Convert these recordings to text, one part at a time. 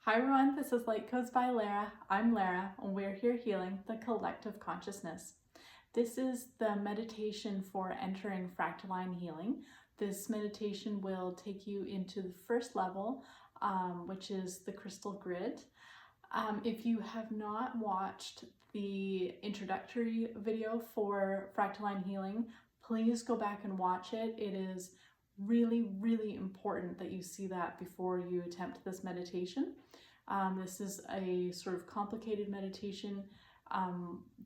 Hi everyone, this is Light Codes by Laara. I'm Laara and we're here healing the collective consciousness. This is the meditation for entering Fractalline Healing. This meditation will take you into the first level, which is the crystal grid. If you have not watched the introductory video for Fractalline Healing, please go back and watch it. It is really important that you see that before you attempt this meditation. This is a sort of complicated meditation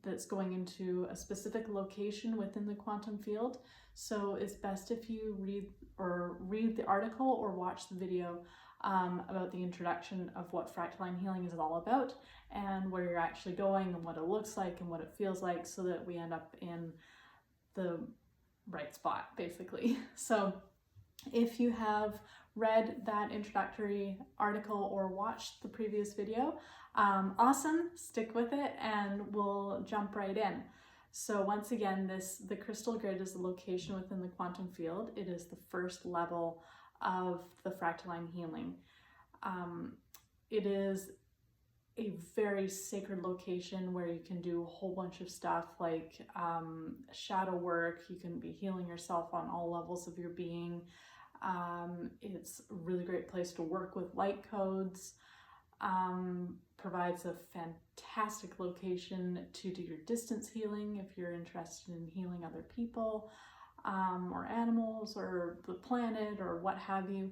that's going into a specific location within the quantum field. So it's best if you read the article or watch the video about the introduction of what Fractalline Healing is all about and where you're actually going and what it looks like and what it feels like, so that we end up in the right spot, basically. So if you have read that introductory article or watched the previous video, awesome, stick with it and we'll jump right in. So once again, the crystal grid is the location within the quantum field. It is the first level of the Fractalline Healing. It is a very sacred location where you can do a whole bunch of stuff like shadow work. You can be healing yourself on all levels of your being. It's a really great place to work with light codes. Provides a fantastic location to do your distance healing if you're interested in healing other people, or animals or the planet or what have you.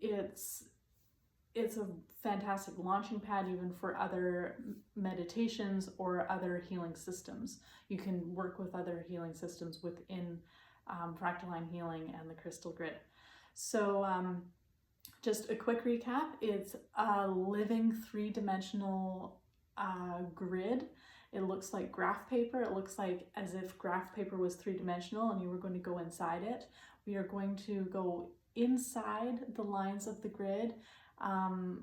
It's a fantastic launching pad even for other meditations or other healing systems. You can work with other healing systems within Fractalline Healing and the crystal grid. So just a quick recap, it's a living three-dimensional grid. It looks like graph paper. It looks like as if graph paper was three-dimensional and you were going to go inside it. We are going to go inside the lines of the grid,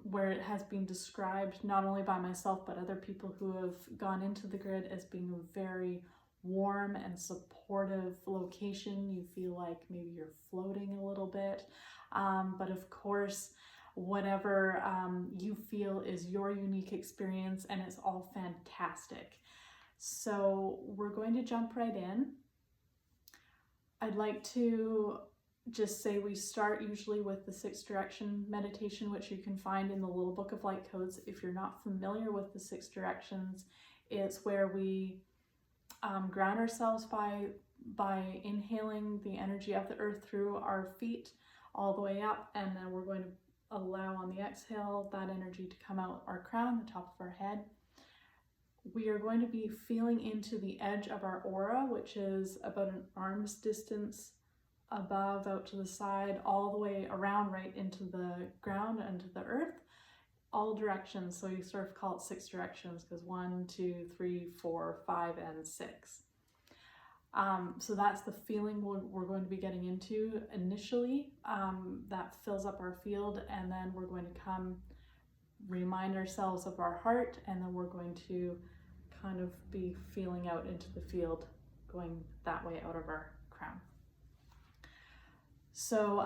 where it has been described not only by myself but other people who have gone into the grid as being a very warm and supportive location. You feel like maybe you're floating a little bit, but of course whatever you feel is your unique experience, and it's all fantastic. So we're going to jump right in. I'd like to just say we start usually with the 6 direction meditation, which you can find in the little book of light codes. If you're not familiar with the 6 directions, it's where we ground ourselves by inhaling the energy of the earth through our feet all the way up, and then we're going to allow on the exhale that energy to come out our crown, the top of our head. We are going to be feeling into the edge of our aura, which is about an arm's distance above, out to the side, all the way around right into the ground, into the earth, all directions. So you sort of call it 6 directions because 1, 2, 3, 4, 5, and 6. So that's the feeling we're going to be getting into initially. That fills up our field, and then we're going to remind ourselves of our heart, and then we're going to kind of be feeling out into the field, going that way out of our crown. So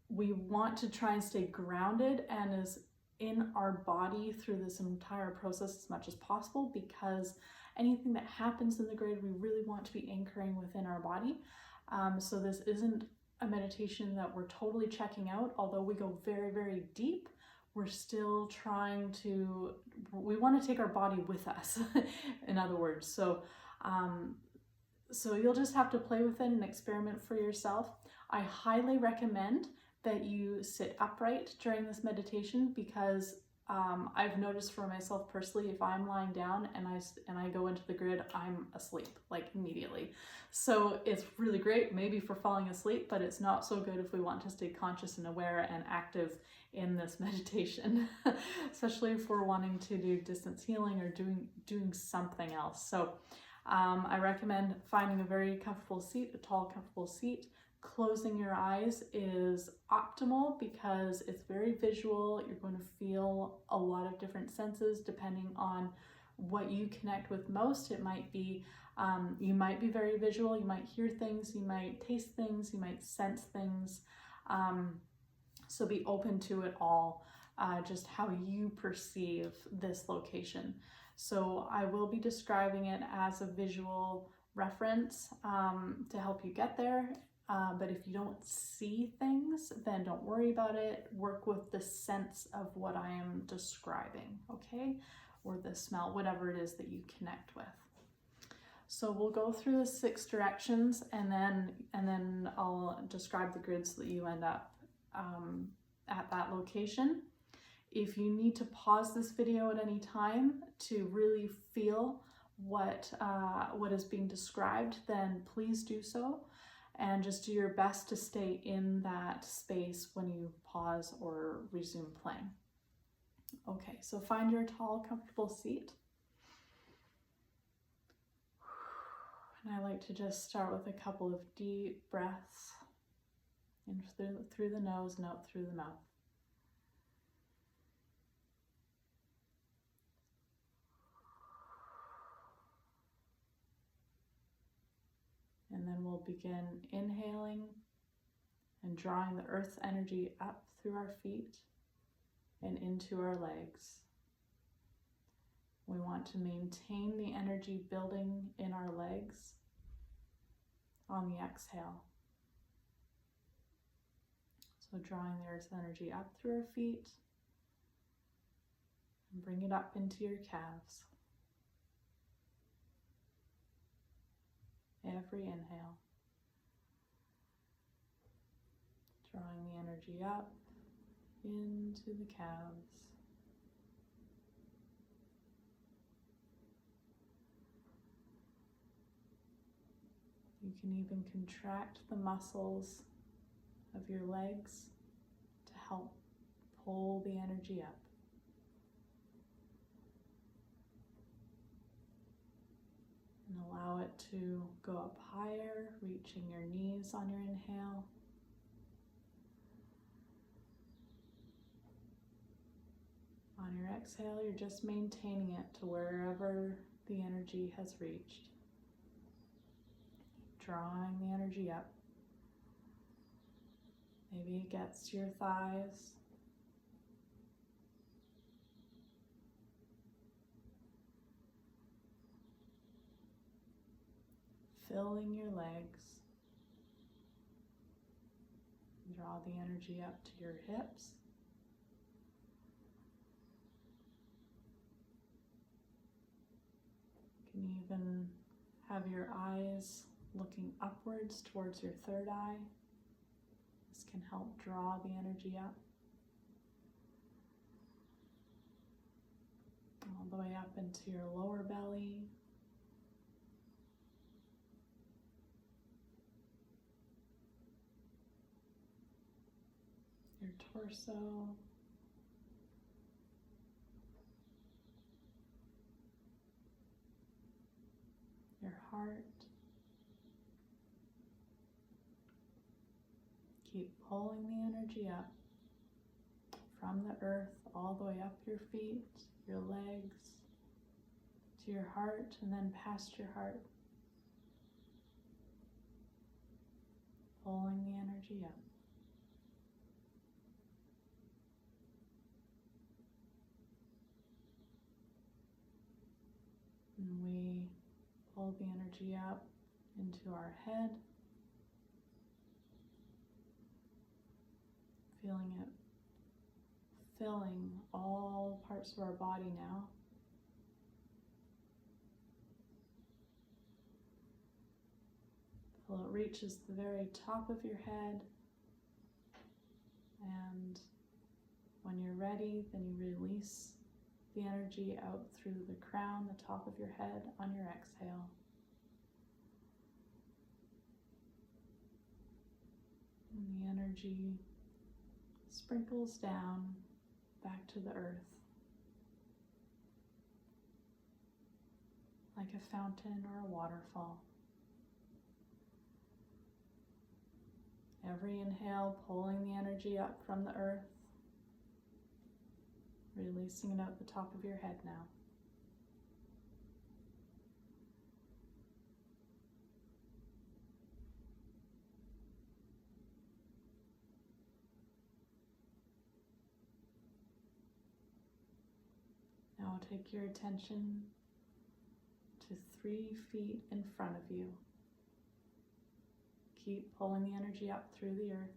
we want to try and stay grounded and as in our body through this entire process as much as possible, because anything that happens in the grid, we really want to be anchoring within our body. So this isn't a meditation that we're totally checking out. Although we go very deep, we're still we want to take our body with us, in other words. So you'll just have to play with it and experiment for yourself. I highly recommend that you sit upright during this meditation, because I've noticed for myself personally, if I'm lying down and I go into the grid, I'm asleep like immediately. So it's really great maybe for falling asleep, but it's not so good if we want to stay conscious and aware and active in this meditation, especially if we're wanting to do distance healing or doing something else. So I recommend finding a very comfortable seat, a tall, comfortable seat. Closing your eyes is optimal because it's very visual. You're going to feel a lot of different senses depending on what you connect with most. It might be, you might be very visual, you might hear things, you might taste things, you might sense things. So be open to it all, just how you perceive this location. So I will be describing it as a visual reference to help you get there. But if you don't see things, then don't worry about it. Work with the sense of what I am describing, okay? Or the smell, whatever it is that you connect with. So we'll go through the 6 directions, and then I'll describe the grid so that you end up at that location. If you need to pause this video at any time to really feel what is being described, then please do so, and just do your best to stay in that space when you pause or resume playing. Okay, so find your tall, comfortable seat. And I like to just start with a couple of deep breaths in through the nose and out through the mouth. And then we'll begin inhaling and drawing the earth's energy up through our feet and into our legs. We want to maintain the energy building in our legs on the exhale. So drawing the earth's energy up through our feet and bring it up into your calves. Every inhale, drawing the energy up into the calves. You can even contract the muscles of your legs to help pull the energy up. And allow it to go up higher, reaching your knees on your inhale. On your exhale, you're just maintaining it to wherever the energy has reached. Drawing the energy up. Maybe it gets to your thighs. Filling your legs. Draw the energy up to your hips. You can even have your eyes looking upwards towards your third eye. This can help draw the energy up. All the way up into your lower belly. Your torso. Your heart. Keep pulling the energy up from the earth all the way up your feet, your legs, to your heart, and then past your heart. Pulling the energy up. And we pull the energy up into our head, feeling it filling all parts of our body now. Till it reaches the very top of your head, and when you're ready, then you release the energy out through the crown, the top of your head on your exhale. And the energy sprinkles down back to the earth like a fountain or a waterfall. Every inhale, pulling the energy up from the earth, releasing it out the top of your head now. Now take your attention to 3 feet in front of you. Keep pulling the energy up through the earth,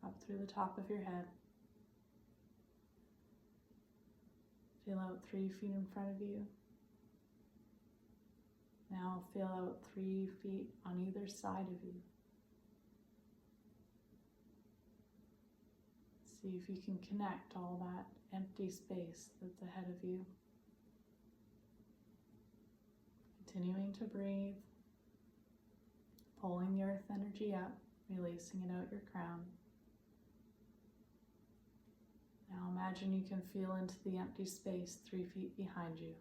up through the top of your head. Feel out 3 feet in front of you. Now feel out 3 feet on either side of you. See if you can connect all that empty space that's ahead of you. Continuing to breathe, pulling the earth energy up, releasing it out your crown. Now imagine you can feel into the empty space 3 feet behind you.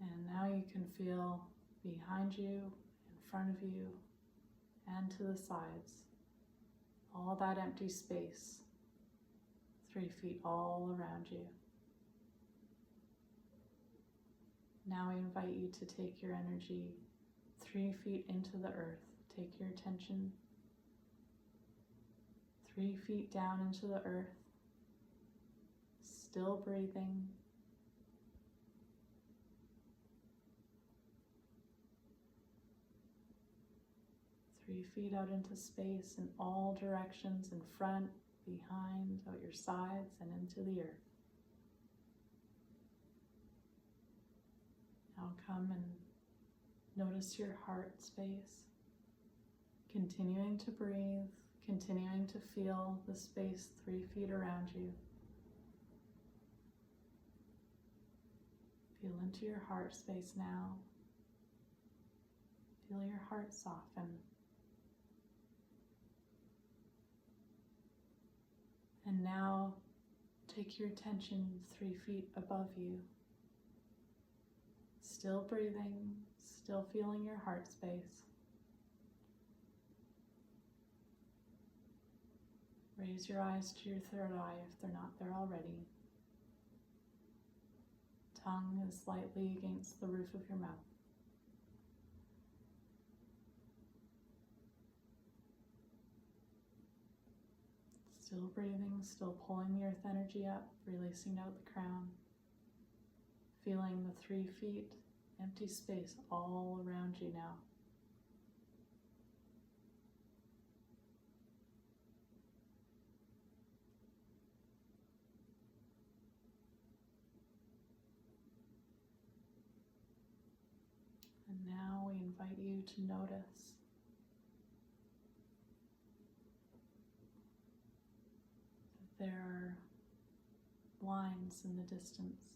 And now you can feel behind you, in front of you, and to the sides. All that empty space, 3 feet all around you. Now I invite you to take your energy 3 feet into the earth. Take your attention 3 feet down into the earth, still breathing. Three feet out into space in all directions, in front, behind, out your sides, and into the earth. Now come and notice your heart space. Continuing to breathe, continuing to feel the space 3 feet around you. Feel into your heart space now. Feel your heart soften. And now take your attention 3 feet above you. Still breathing, still feeling your heart space. Raise your eyes to your third eye if they're not there already. Tongue is slightly against the roof of your mouth. Still breathing, still pulling the earth energy up, releasing out the crown. Feeling the 3 feet empty space all around you now. And now we invite you to notice that there are lines in the distance.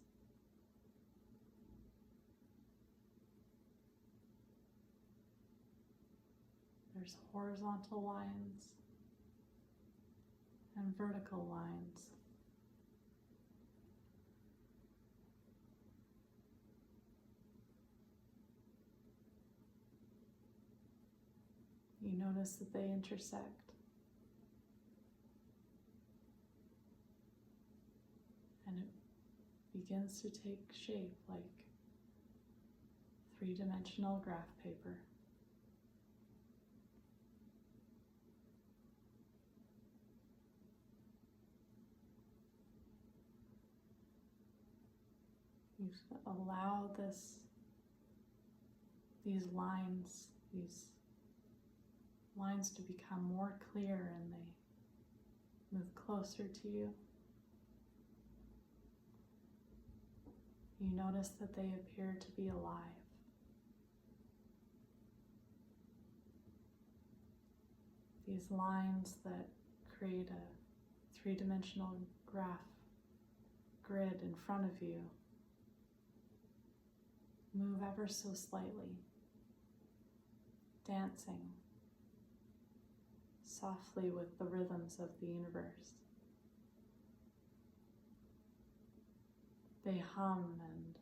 There's horizontal lines and vertical lines. You notice that they intersect. And it begins to take shape like three-dimensional graph paper. You allow these lines to become more clear, and they move closer to you. You notice that they appear to be alive. These lines that create a three-dimensional graph grid in front of you move ever so slightly, dancing softly with the rhythms of the universe. They hum and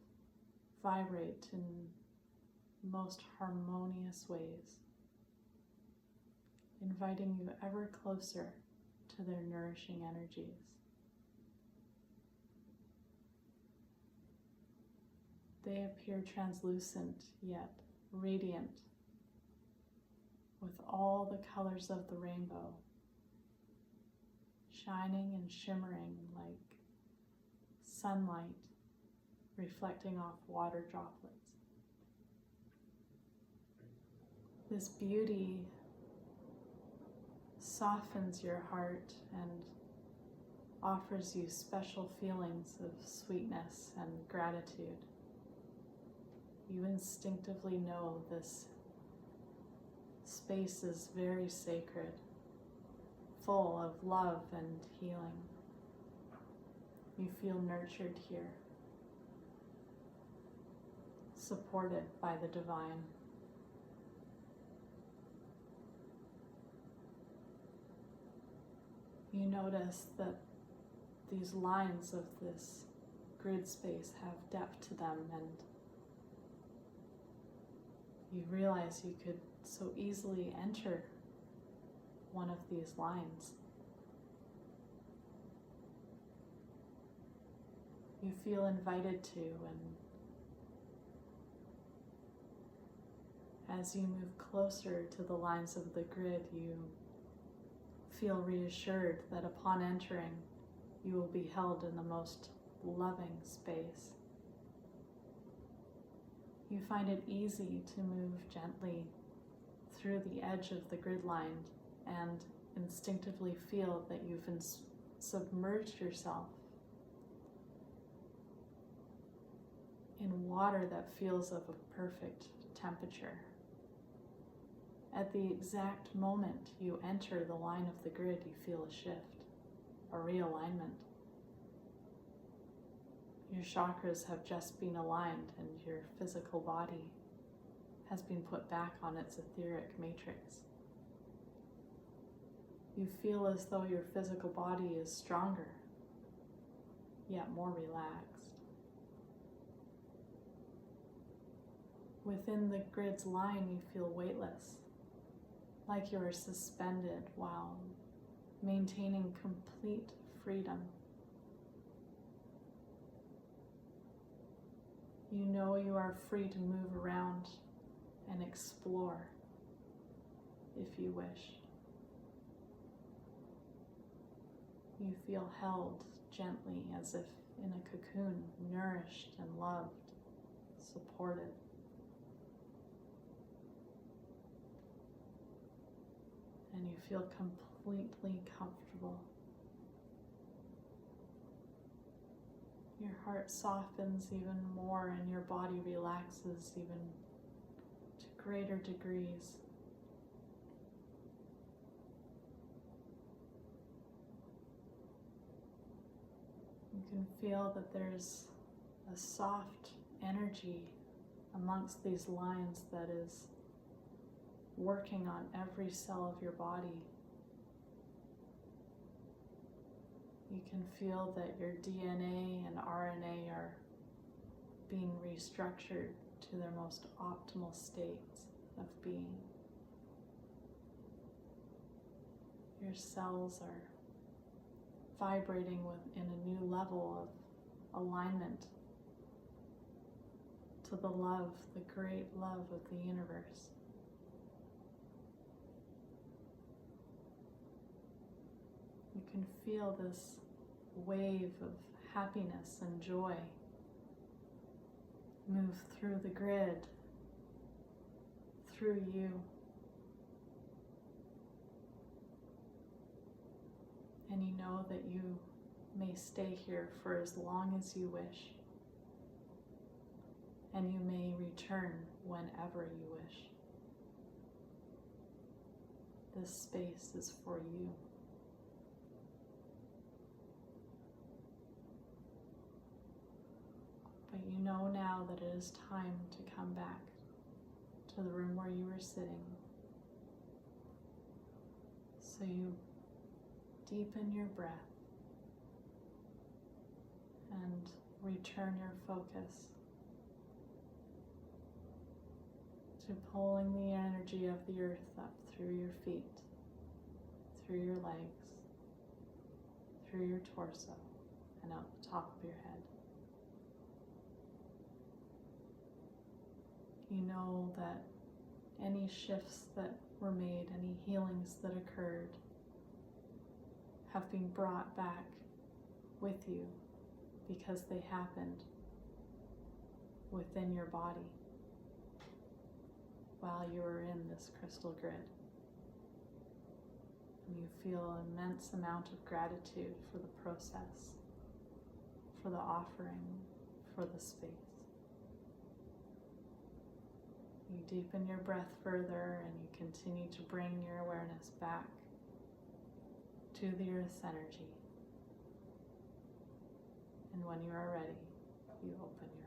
vibrate in most harmonious ways, inviting you ever closer to their nourishing energies. They appear translucent yet radiant, with all the colors of the rainbow shining and shimmering like sunlight reflecting off water droplets. This beauty softens your heart and offers you special feelings of sweetness and gratitude. You instinctively know this space is very sacred, full of love and healing. You feel nurtured here, supported by the divine. You notice that these lines of this grid space have depth to them, and you realize you could so easily enter one of these lines. You feel invited to, and as you move closer to the lines of the grid, you feel reassured that upon entering, you will be held in the most loving space. You find it easy to move gently through the edge of the grid line and instinctively feel that you've submerged yourself in water that feels of a perfect temperature. At the exact moment you enter the line of the grid, you feel a shift, a realignment. Your chakras have just been aligned and your physical body has been put back on its etheric matrix. You feel as though your physical body is stronger, yet more relaxed. Within the grid's line, you feel weightless, like you are suspended while maintaining complete freedom. You know you are free to move around and explore if you wish. You feel held gently as if in a cocoon, nourished and loved, supported. And you feel completely comfortable. Your heart softens even more and your body relaxes even to greater degrees. You can feel that there's a soft energy amongst these lines that is working on every cell of your body. You can feel that your DNA and RNA are being restructured to their most optimal states of being. Your cells are vibrating in a new level of alignment to the love, the great love of the universe. You can feel this wave of happiness and joy move through the grid, through you. And you know that you may stay here for as long as you wish, and you may return whenever you wish. This space is for you. But you know now that it is time to come back to the room where you were sitting. So you deepen your breath and return your focus to pulling the energy of the earth up through your feet, through your legs, through your torso, and out the top of your head. You know that any shifts that were made, any healings that occurred, have been brought back with you because they happened within your body while you were in this crystal grid. And you feel an immense amount of gratitude for the process, for the offering, for the space. You deepen your breath further and you continue to bring your awareness back to the earth's energy. And when you are ready, you open your